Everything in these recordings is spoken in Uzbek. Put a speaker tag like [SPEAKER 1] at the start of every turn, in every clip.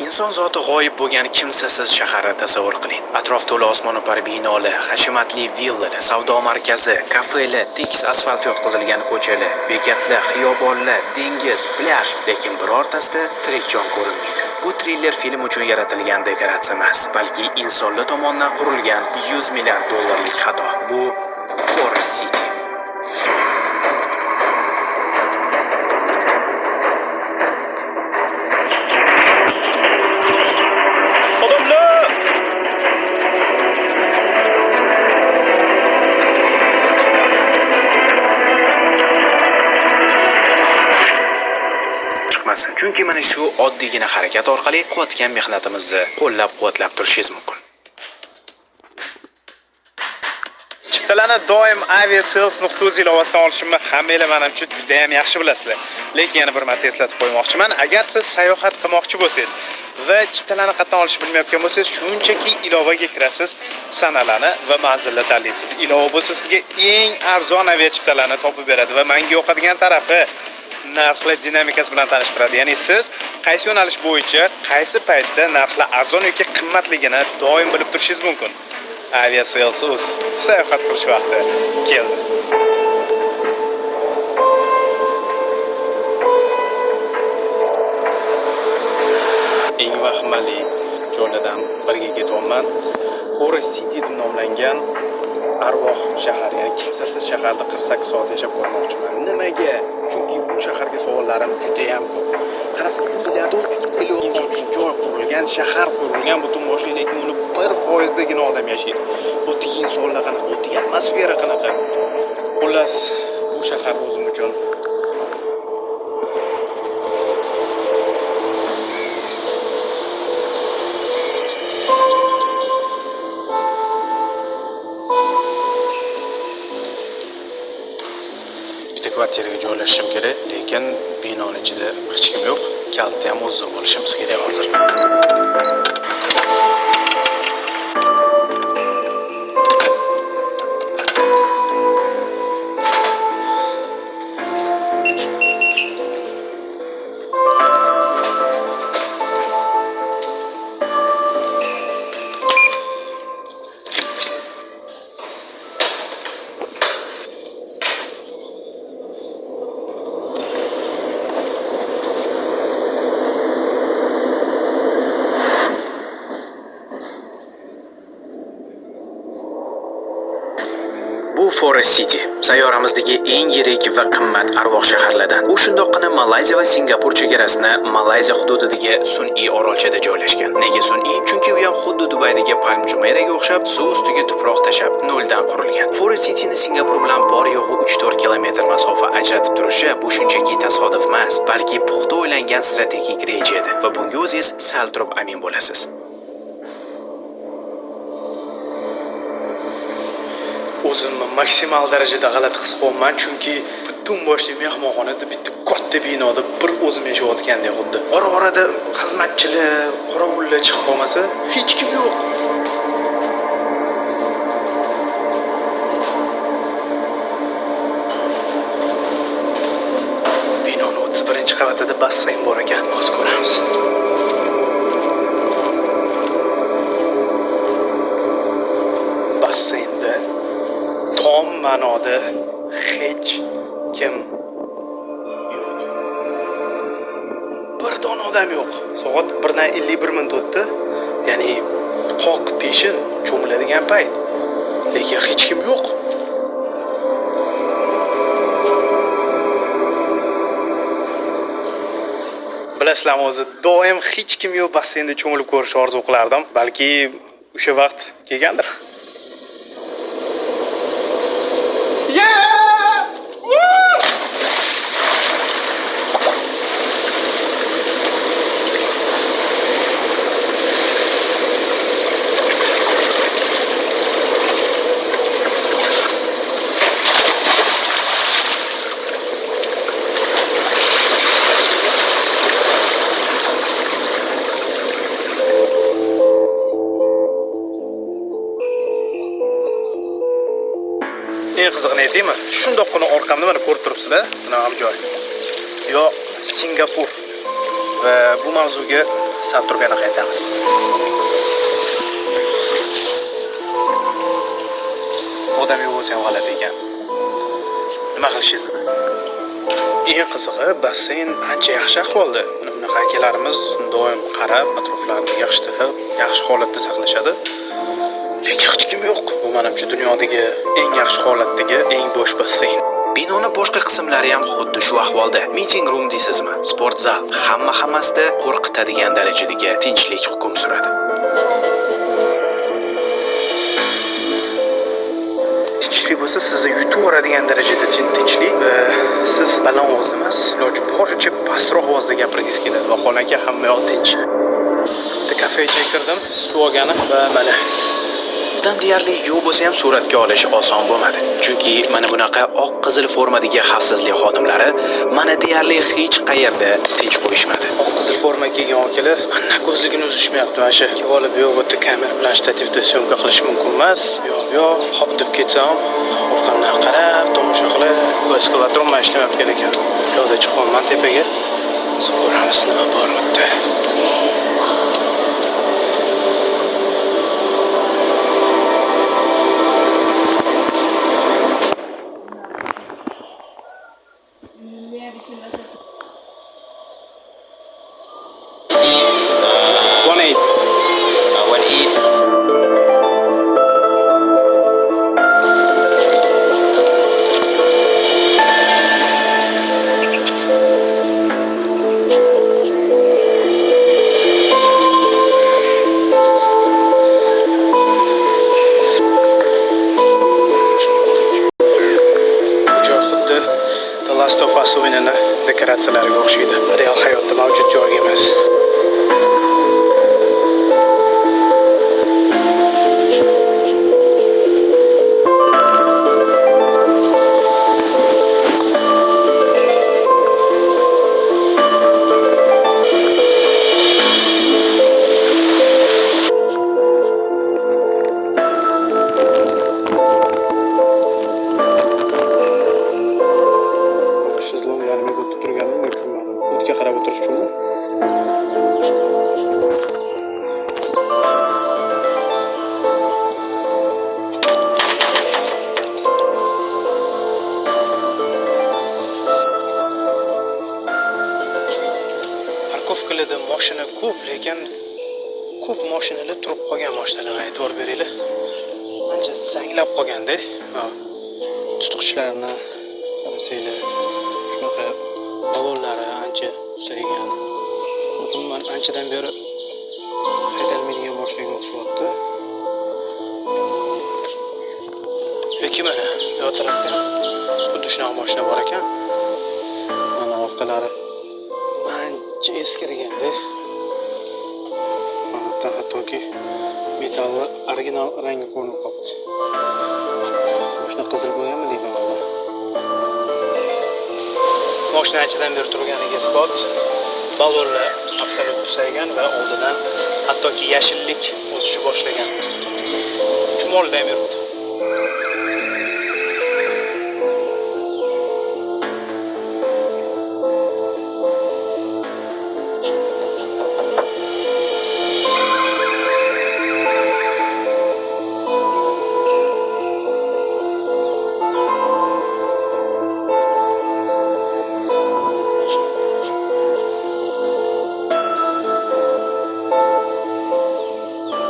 [SPEAKER 1] Inson zoti g'oyib bo'lgan kimsasiz shaharni tasavvur qiling. Atrof to'la osmono'par binolar, hashamatli villalar, savdo markazi, kafelar, tekis asfalt yotqizilgan ko'chalar, bekatlar, xiyobonlar, dengiz, plyaj, lekin birortasida tirik jon ko'rinmaydi. Bu triller film uchun yaratilgan dekoratsiya emas, balki insonlar tomonidan qurilgan 100 milliard dollarlik xato. Bu Forest City. Chunki mana shu oddiygina harakat orqali qilayotgan mehnatimizni qo'llab-quvvatlab turishingiz mumkin.
[SPEAKER 2] Chiptalarni doim aviasales.uz ilovasidan olishimni hammanglar menimcha juda ham yaxshi bilasizlar. Lekin yana bir marta eslatib qo'ymoqchiman, agar siz sayohat qilmoqchi bo'lsangiz va chiptalarni qatdan olishni bilmayotgan bo'lsangiz, shunchaki ilovaga kirasiz, sanalarni va manzilni tanlaysiz. Ilova bo'lsa sizga eng arzon avia chiptalarni topib beradi va menga yoqadigan tarafi narxlar dinamikasi bilan tanishtiradi. Ya'ni siz qaysi yo'nalish bo'yicha, qaysi paytda narxlar arzon yoki qimmatligini doim bilib turishingiz mumkin. Aviasales.uz sayohat qilish vaqti keldi. Eng vahimali joylardan biriga ketyapman. Forest City deb nomlangan arvoh shahar, ya'ni kimsasiz shaharda 48 soat yashab ko'rmoqchiman. Nimaga? Chunki bu shaharga savollarim juda ham ko'p. Qarasa 100 million joy qurilgan, shahar qurilgan, butun boshli, lekin uni 1% dagina odam yashaydi. Oddiy insonlar qanaqa, oddiy atmosfera qanaqa. Xullas, bu shahar o'zim uchun kvartiraga joylashishim kerak, lekin binoning ichida hech kim yo'q. Kaltni ham o'zim olishimiz kerak hozir. Bu Forest City sayyoramizdagi eng yirik va qimmat arvoh shaharlardan. U shundoqqina Malayziya va Singapur chegarasini Malayziya hududidagi sun'iy orolchada joylashgan. Nega sun'iy? Chunki u ham xuddi Dubaydagi Palm Jumeiraga o'xshab suv ustiga tuproq tashab noldan qurilgan. Forest Cityni Singapur bilan bor yo'g'i 3-4 kilometr masofa ajratib turishi bu shunchaki tasodif emas, balki puxta o'ylangan strategik reja edi va bunga o'zingiz sal turib amin bo'lasiz. O'zimni maksimal darajada g'alati his qilyapman, chunki butun boshli mehmonxonada bitta katta binoda bir o'zim yashayotgandek xuddi. Ora-orada xizmatchilar, qorovullar chiqib qolmasa, hech kim yo'q. Binoning 31-qavatida basseyn bor ekan, hozir ko'ramiz. Basseynda tom ma'noda hech kim yo'q. Bir dona odam yo'q. Soat 1:51 minut o'tdi. Ya'ni qoq peshin cho'miladigan payt. Lekin hech kim yo'q. Bilasizlarmi, o'zi doim hech kim yo'q basseynda cho'milib ko'rishni orzu qilardim. Balki o'sha vaqt kelgandir. Eng qizig'ini aytaymi? Shundoqqina orqamda mana ko'rib turibsizlar, mana bu joy. Yo, Singapur. Va bu mavzuga sal turib yana qaytamiz. Odam yo'q bo'lsa ham g'alati ekan. Nima qilishingiz? Eng qizig'i, basseyn ancha yaxshi ahvolda. Bunaqa akalarimiz doim qarab, atroflarni yig'ishtirib, yaxshi holatda saqlashadi. Lekin hech kim yo'q. Bu menimcha dunyodagi eng yaxshi holatdagi eng bo'sh basseyn.
[SPEAKER 1] Binoni boshqa qismlari ham xuddi shu ahvolda. Meeting room deysizmi? Sport zal. Hammasida qo'rqitadigan darajadagi tinchlik hukm suradi.
[SPEAKER 2] Tinchlik bo'lsa, sizni yutib yuboradigan darajada tinchlik. Siz baland ovozda emas, iloji boricha pastroq ovozda gapiringiz keladi. Vaholanki hamma yoq tinch. Bitta kafega kirdim, suv olgani va mana
[SPEAKER 1] Odam deyarli yo'q bo'lsa ham suratga olish oson bo'lmadi. Chunki mana bunaqa oq qizil formadagi xavfsizlik xodimlari mana deyarli hech qayerda tinch qo'yishmadi.
[SPEAKER 2] oq qizil forma kiygan okalar anna ko'zligini uzishmayapti mana shu. Olib yo'q bitta kamera bilan shtativda syomka qilish mumkin emas. Yo'q, hop deb ketsam, orqamdan qarab, tomosha qilib, eskalatron ham ishlamayotgan ekan. Piyoda chiqaman tepaga. So'ramiz nima bor u yerda. Last of Us o'yinini dekoratsiyalariga o'xshaydi. Real hayotda mavjud joy emas. Qarab o'tirish uchun parkovkalarda mashina ko'p, lekin ko'p mashinalar turib qolgan mashinalarga e'tibor beringlar. Ancha zanglab qolganda, tutqichlarni qarasanglar, shunaqa ballonlari ancha usaygan. O'zimman anchadan beri haydalmaydigan mashinaga o'xshyapti. Yoki mana bu tarafda xuddi shunaqa mashina bor ekan. Mana orqalari ancha eskirganda. Mana hattoki metalli original rangi ko'rinib qolibdi. Mashina qizil bo'lganmi deyman. Mashina anchadan beri turganiga isbot. Ballonlar absolut tusaygan va oldidan hattoki yashillik o'sishni boshlagan. Chumolda ham yuribdi.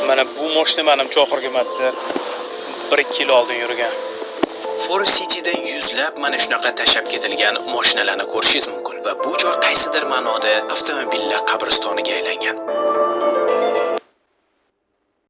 [SPEAKER 2] Mana bu mashina menimcha oxirgi marta 1-2 yil oldin yurgan.
[SPEAKER 1] Forest City'da yuzlab mana shunaqa tashab ketilgan mashinalarni ko'rishingiz mumkin va bu joy qaysidir ma'noda avtomobillar qabristoniga aylangan.